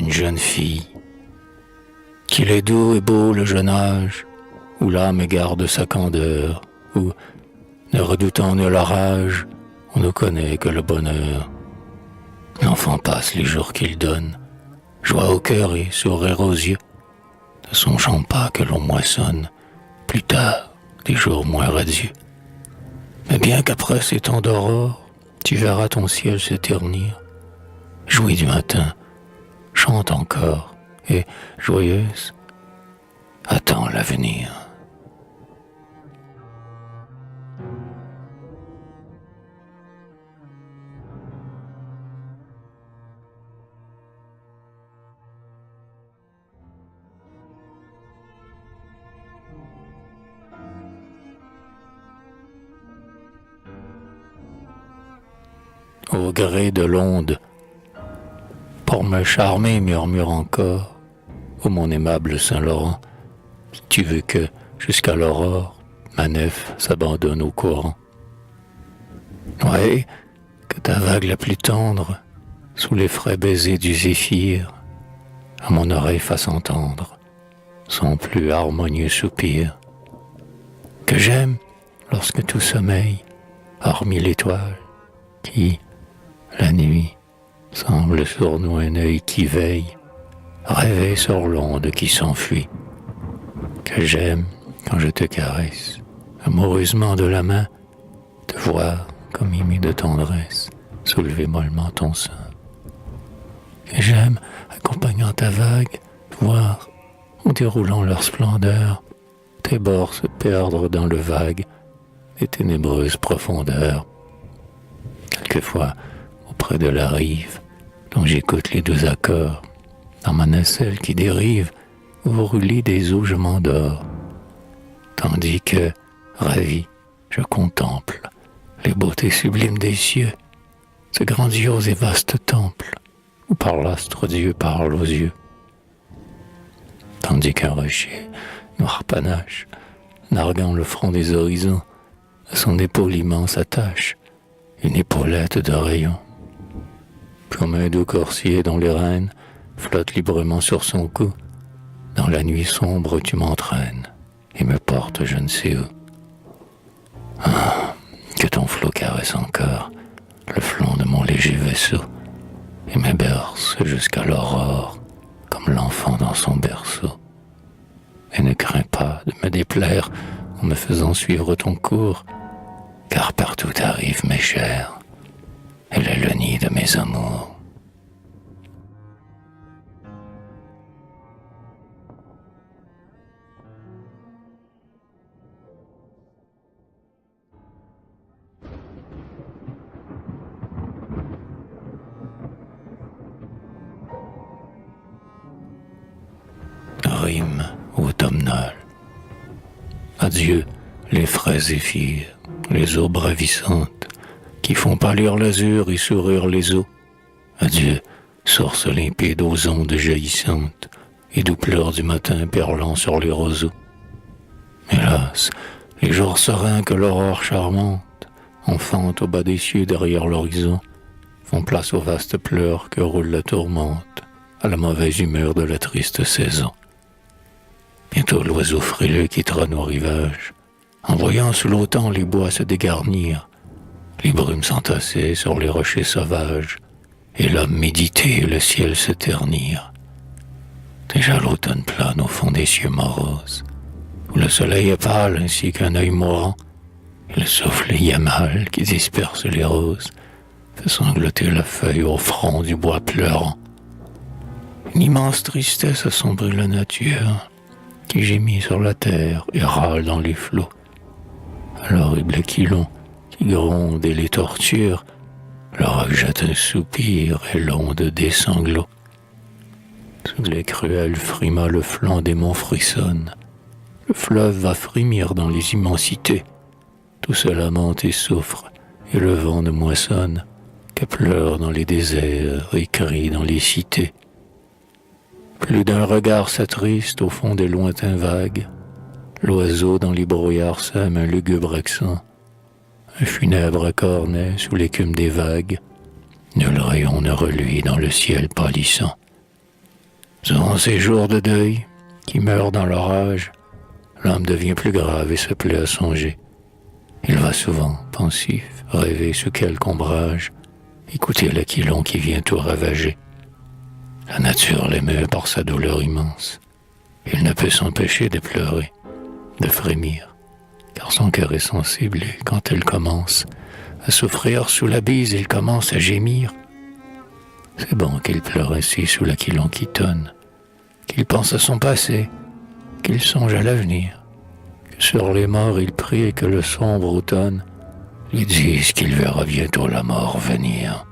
une jeune fille. Qu'il est doux et beau le jeune âge, où l'âme garde sa candeur, où, ne redoutant nulle rage, on ne connaît que le bonheur. L'enfant passe les jours qu'il donne, joie au cœur et sourire aux yeux, ne songeant pas que l'on moissonne, plus tard, des jours moins radieux. Mais bien qu'après ces temps d'aurore, tu verras ton ciel se ternir, jouis du matin, chante encore, et, joyeuse, attends l'avenir. Au gré de l'onde, pour me charmer, murmure encore, ô mon aimable Saint-Laurent, tu veux que, jusqu'à l'aurore, ma nef s'abandonne au courant. Ouais, que ta vague la plus tendre, sous les frais baisers du zéphyr, à mon oreille fasse entendre son plus harmonieux soupir. Que j'aime, lorsque tout sommeil, hormis l'étoile, qui, la nuit, semble sur nous un œil qui veille, rêver sur l'onde qui s'enfuit. Que j'aime, quand je te caresse, amoureusement de la main, te voir, comme ému de tendresse, soulever mollement ton sein. Que j'aime, accompagnant ta vague, voir, en déroulant leur splendeur, tes bords se perdre dans le vague des ténébreuses profondeurs. Quelquefois, auprès de la rive, dont j'écoute les doux accords, dans ma nacelle qui dérive, au roulis des eaux je m'endors, tandis que, ravi, je contemple les beautés sublimes des cieux, ce grandiose et vaste temple, où par l'astre Dieu parle aux yeux. Tandis qu'un rocher, noir panache, narguant le front des horizons, à son épaule immense attache une épaulette de rayon. Comme un doux corsier dont les rênes flottent librement sur son cou, dans la nuit sombre tu m'entraînes et me portes je ne sais où. Ah, que ton flot caresse encore le flanc de mon léger vaisseau et me berce jusqu'à l'aurore comme l'enfant dans son berceau. Et ne crains pas de me déplaire en me faisant suivre ton cours, car partout arrive mes chers, elle est le nid de mes amours. Rime automnale. Adieu les frais zéphyrs, les eaux bravissantes qui font pâlir l'azur et sourire les eaux. Adieu, source limpide aux ondes jaillissantes et doux pleurs du matin perlant sur les roseaux. Hélas, les jours sereins que l'aurore charmante enfante au bas des cieux derrière l'horizon font place aux vastes pleurs que roule la tourmente à la mauvaise humeur de la triste saison. Bientôt l'oiseau frileux quittera nos rivages, en voyant sous l'automne les bois se dégarnir, les brumes s'entasser sur les rochers sauvages, et l'homme méditer et le ciel se ternir. Déjà l'automne plane au fond des cieux moroses, où le soleil est pâle ainsi qu'un œil mourant, et le souffle yamal qui disperse les roses fait sangloter la feuille au front du bois pleurant. Une immense tristesse assombrit la nature, qui gémit sur la terre et râle dans les flots. À l'horrible aquilon qui gronde et les torture, l'orage jette un soupir et l'onde des sanglots. Sous les cruels frimas le flanc des monts frissonne, le fleuve va frémir dans les immensités, tout se lamente et souffre, et le vent ne moissonne que pleure dans les déserts et crie dans les cités. Plus d'un regard s'attriste au fond des lointains vagues. L'oiseau dans les brouillards sème un lugubre accent. Un funèbre cornet sous l'écume des vagues. Nul rayon ne reluit dans le ciel pâlissant. Durant ces jours de deuil, qui meurent dans l'orage, l'homme devient plus grave et se plaît à songer. Il va souvent, pensif, rêver sous quelque ombrage, écouter l'aquilon qui vient tout ravager. La nature l'émeut par sa douleur immense. Il ne peut s'empêcher de pleurer, de frémir, car son cœur est sensible et quand elle commence à souffrir sous la bise, il commence à gémir. C'est bon qu'il pleure ainsi sous l'aquilon qui tonne, qu'il pense à son passé, qu'il songe à l'avenir, que sur les morts il prie et que le sombre automne lui dise qu'il verra bientôt la mort venir.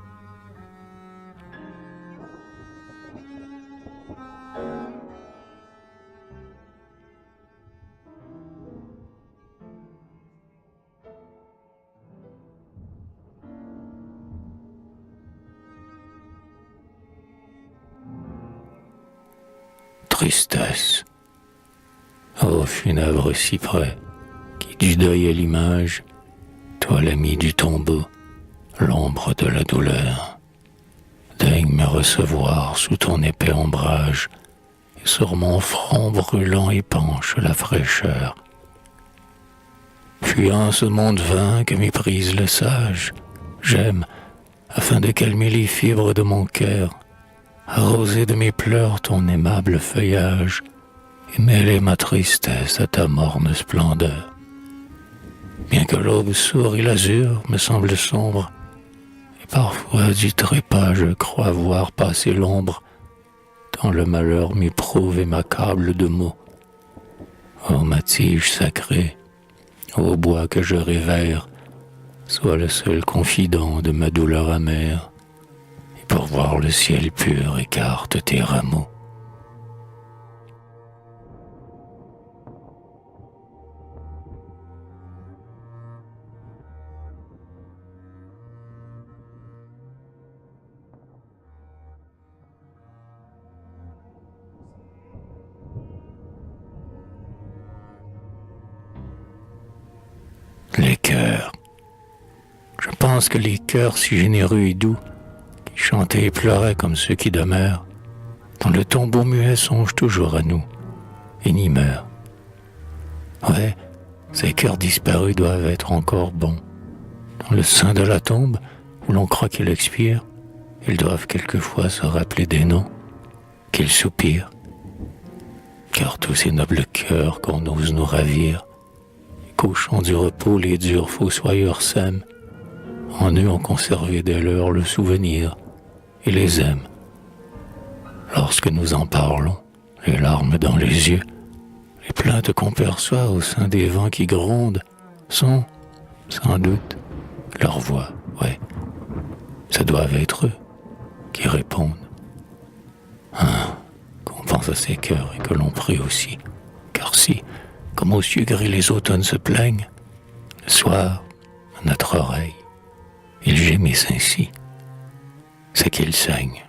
Tristesse. Ô funèbre cyprès, qui du deuil est l'image, toi l'ami du tombeau, l'ombre de la douleur, daigne me recevoir sous ton épais ombrage, et sur mon front brûlant épanche la fraîcheur. Fuyant ce monde vain que méprise le sage, j'aime, afin de calmer les fibres de mon cœur, arroser de mes pleurs ton aimable feuillage et mêler ma tristesse à ta morne splendeur. Bien que l'aube sourde et l'azur me semblent sombres, et parfois du trépas je crois voir passer l'ombre, tant le malheur m'éprouve et m'accable de maux. Ô ma tige sacrée, ô bois que je révère, sois le seul confident de ma douleur amère, pour voir le ciel pur écarte tes rameaux. Les cœurs. Je pense que les cœurs si généreux et doux, chantaient et pleuraient comme ceux qui demeurent, dans le tombeau muet songent toujours à nous, et n'y meurent. Ouais, ces cœurs disparus doivent être encore bons. Dans le sein de la tombe, où l'on croit qu'il expire, ils doivent quelquefois se rappeler des noms, qu'ils soupirent. Car tous ces nobles cœurs qu'on ose nous ravir, et qu'au champ du repos les durs fossoyeurs sèment, en eux ont conservé dès lors le souvenir, et les aime. Lorsque nous en parlons, les larmes dans les yeux, les plaintes qu'on perçoit au sein des vents qui grondent sont, sans doute, leurs voix, ouais. Ça doivent être eux qui répondent. Qu'on pense à ces cœurs et que l'on prie aussi, car si, comme aux cieux gris les automnes se plaignent, le soir, à notre oreille, ils gémissent ainsi, c'est qu'ils saignent.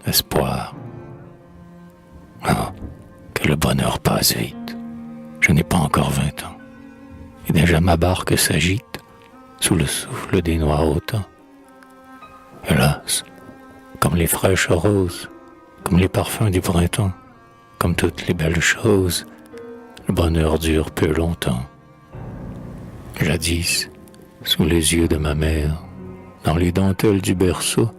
Espoir. Ah, que le bonheur passe vite. Je n'ai pas encore 20 ans. Et déjà ma barque s'agite sous le souffle des noirs automnes. Hélas, comme les fraîches roses, comme les parfums du printemps, comme toutes les belles choses, le bonheur dure peu longtemps. Jadis, sous les yeux de ma mère, dans les dentelles du berceau,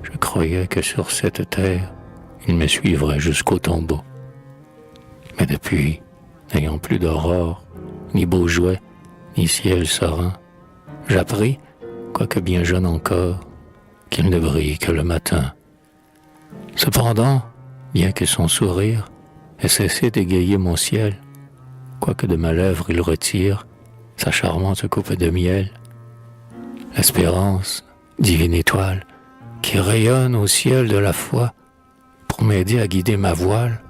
je croyais que sur cette terre, il me suivrait jusqu'au tombeau. Mais depuis, n'ayant plus d'aurore, ni beaux jouets, ni ciel serein, j'appris, quoique bien jeune encore, qu'il ne brille que le matin. Cependant, bien que son sourire ait cessé d'égayer mon ciel, quoique de ma lèvre il retire sa charmante coupe de miel, l'espérance, divine étoile, qui rayonne au ciel de la foi pour m'aider à guider ma voile,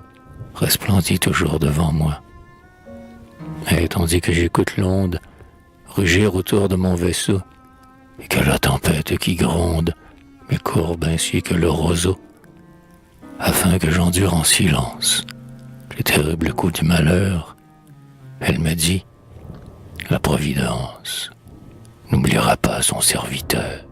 resplendit toujours devant moi. Et tandis que j'écoute l'onde rugir autour de mon vaisseau, et que la tempête qui gronde me courbe ainsi que le roseau, afin que j'endure en silence les terribles coups du malheur. Elle me dit, la Providence n'oubliera pas son serviteur.